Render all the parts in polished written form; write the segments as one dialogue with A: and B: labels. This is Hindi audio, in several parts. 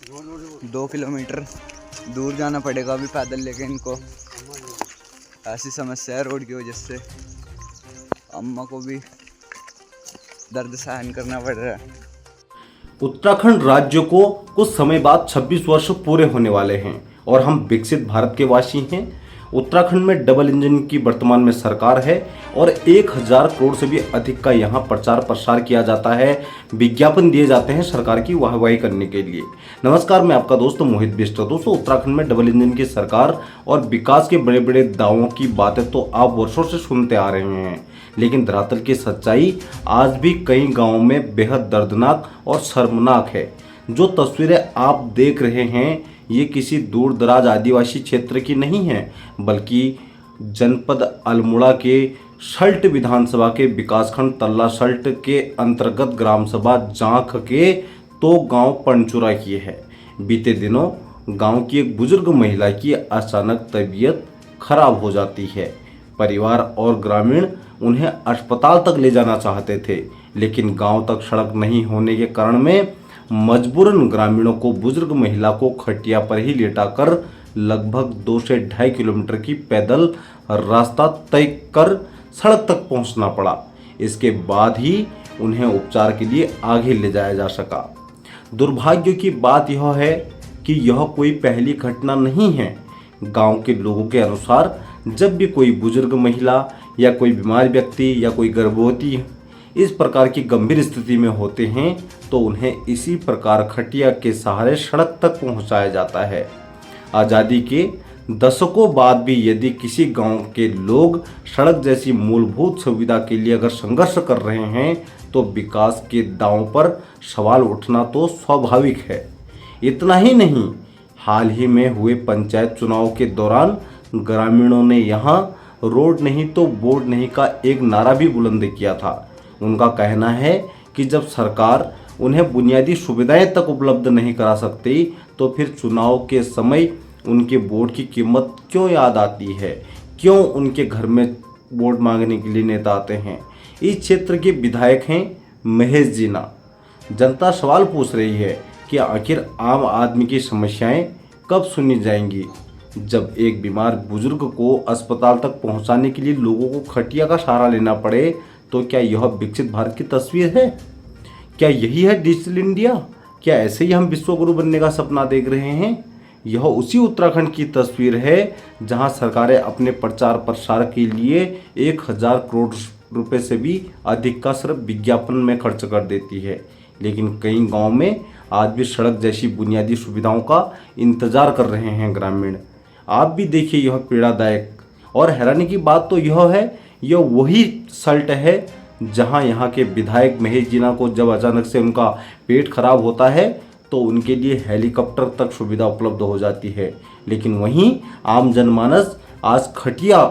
A: 2 किलोमीटर दूर जाना पड़ेगा अभी पैदल लेके इनको। ऐसी समस्या है रोड की वजह से, अम्मा को भी दर्द सहन करना पड़ रहा है।
B: उत्तराखंड राज्य को कुछ समय बाद 26 वर्ष पूरे होने वाले हैं और हम विकसित भारत के वासी हैं। उत्तराखंड में डबल इंजन की वर्तमान में सरकार है और 1000 करोड़ से भी अधिक का यहाँ प्रचार प्रसार किया जाता है, विज्ञापन दिए जाते हैं सरकार की वाहवाही करने के लिए। नमस्कार, मैं आपका दोस्त मोहित बिष्ट। दोस्तों, उत्तराखंड में डबल इंजन की सरकार और विकास के बड़े बड़े दावों की बातें तो आप वर्षों से सुनते आ रहे हैं, लेकिन धरातल की सच्चाई आज भी कई गाँवों में बेहद दर्दनाक और शर्मनाक है। जो तस्वीरें आप देख रहे हैं ये किसी दूर दराज आदिवासी क्षेत्र की नहीं है, बल्कि जनपद अल्मोड़ा के सल्ट विधानसभा के विकासखंड तल्ला सल्ट के अंतर्गत ग्राम सभा जांख के तो गांव पनचुरा की है। बीते दिनों गांव की एक बुजुर्ग महिला की अचानक तबीयत खराब हो जाती है। परिवार और ग्रामीण उन्हें अस्पताल तक ले जाना चाहते थे, लेकिन गांव तक सड़क नहीं होने के कारण में मजबूरन ग्रामीणों को बुजुर्ग महिला को खटिया पर ही लेटाकर लगभग 2 से 2.5 किलोमीटर की पैदल रास्ता तय कर सड़क तक पहुंचना पड़ा। इसके बाद ही उन्हें उपचार के लिए आगे ले जाया जा सका। दुर्भाग्य की बात यह है कि यह कोई पहली घटना नहीं है। गांव के लोगों के अनुसार जब भी कोई बुजुर्ग महिला या कोई बीमार व्यक्ति या कोई गर्भवती इस प्रकार की गंभीर स्थिति में होते हैं तो उन्हें इसी प्रकार खटिया के सहारे सड़क तक पहुंचाया जाता है। आज़ादी के दशकों बाद भी यदि किसी गांव के लोग सड़क जैसी मूलभूत सुविधा के लिए अगर संघर्ष कर रहे हैं तो विकास के दांव पर सवाल उठना तो स्वाभाविक है। इतना ही नहीं, हाल ही में हुए पंचायत चुनाव के दौरान ग्रामीणों ने यहाँ रोड नहीं तो बोर्ड नहीं का एक नारा भी बुलंद किया था। उनका कहना है कि जब सरकार उन्हें बुनियादी सुविधाएं तक उपलब्ध नहीं करा सकती तो फिर चुनाव के समय उनके वोट की कीमत क्यों याद आती है, क्यों उनके घर में वोट मांगने के लिए नेता आते हैं। इस क्षेत्र के विधायक हैं महेश जीना। जनता सवाल पूछ रही है कि आखिर आम आदमी की समस्याएं कब सुनी जाएंगी। जब एक बीमार बुजुर्ग को अस्पताल तक पहुंचाने के लिए लोगों को खटिया का सहारा लेना पड़े तो क्या यह विकसित भारत की तस्वीर है? क्या यही है डिजिटल इंडिया? क्या ऐसे ही हम विश्वगुरु बनने का सपना देख रहे हैं? यह उसी उत्तराखंड की तस्वीर है जहां सरकारें अपने प्रचार प्रसार के लिए 1000 करोड़ रुपए से भी अधिक का सिर्फ विज्ञापन में खर्च कर देती है, लेकिन कई गांव में आज भी सड़क जैसी बुनियादी सुविधाओं का इंतजार कर रहे हैं ग्रामीण। आप भी देखिए, यह पीड़ादायक और हैरानी की बात तो यह है, यह वही सल्ट है जहां यहां के विधायक महेश जीना को जब अचानक से उनका पेट खराब होता है तो उनके लिए हेलीकॉप्टर तक सुविधा उपलब्ध हो जाती है, लेकिन वहीं आम जनमानस आज खटिया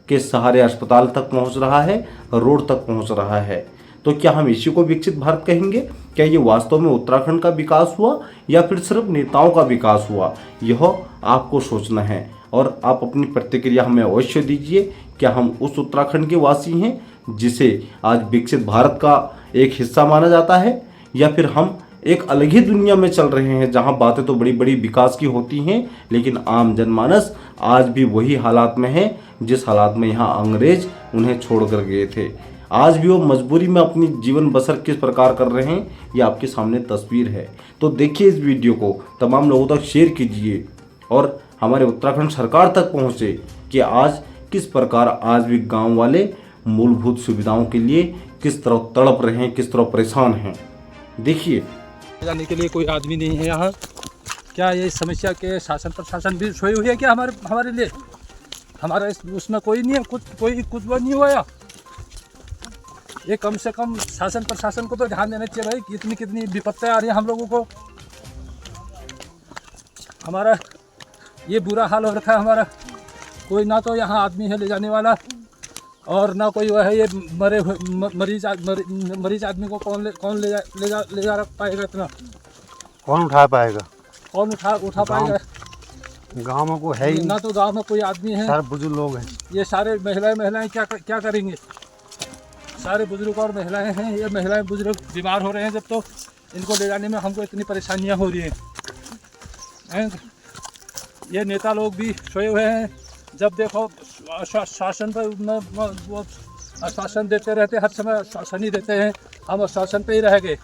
B: के सहारे अस्पताल तक पहुंच रहा है, रोड तक पहुंच रहा है। तो क्या हम इसी को विकसित भारत कहेंगे? क्या ये वास्तव में उत्तराखंड का विकास हुआ या फिर सिर्फ नेताओं का विकास हुआ? यह आपको सोचना है और आप अपनी प्रतिक्रिया हमें अवश्य दीजिए। क्या हम उस उत्तराखंड के वासी हैं जिसे आज विकसित भारत का एक हिस्सा माना जाता है, या फिर हम एक अलग ही दुनिया में चल रहे हैं जहां बातें तो बड़ी बड़ी विकास की होती हैं लेकिन आम जनमानस आज भी वही हालात में है जिस हालात में यहाँ अंग्रेज उन्हें छोड़कर गए थे। आज भी वो मजबूरी में अपनी जीवन बसर किस प्रकार कर रहे हैं, ये आपके सामने तस्वीर है। तो देखिए, इस वीडियो को तमाम लोगों तक शेयर कीजिए और हमारे उत्तराखंड सरकार तक पहुँचे कि आज किस प्रकार आज भी गाँव वाले मूलभूत सुविधाओं के लिए किस तरह तड़प रहे हैं, किस तरह परेशान हैं। देखिए,
C: जाने के लिए कोई आदमी नहीं है यहाँ। क्या ये समस्या के शासन प्रशासन भी सोई हुई है क्या हमारे लिए? हमारा उसमें कोई नहीं है, कुछ वो नहीं हुआ। ये कम से कम शासन प्रशासन को तो ध्यान देना चाहिए भाई, कितनी विपत्तियाँ आ रही है हम लोगों को। हमारा ये बुरा हाल हो रखा है हमारा। कोई ना तो यहाँ आदमी है ले जाने वाला और ना कोई वह है। ये मरीज आदमी को कौन ले जा पाएगा? इतना
D: कौन उठा पाएगा?
C: कौन उठा पाएगा?
D: गांव में कोई है ही
C: ना, तो गांव में कोई आदमी है।
D: सारे बुजुर्ग लोग हैं।
C: ये सारे महिलाएं क्या करेंगे? सारे बुजुर्ग और महिलाएं हैं। ये महिलाएं बुजुर्ग बीमार हो रहे हैं जब, तो इनको ले जाने में हमको इतनी परेशानियां हो रही हैं। हैं। ये नेता लोग भी सोए हुए हैं। जब देखो शासन पर वो आश्वासन देते रहते, हर समय आश्वासन ही देते हैं। हम आश्वासन पे ही रह गए।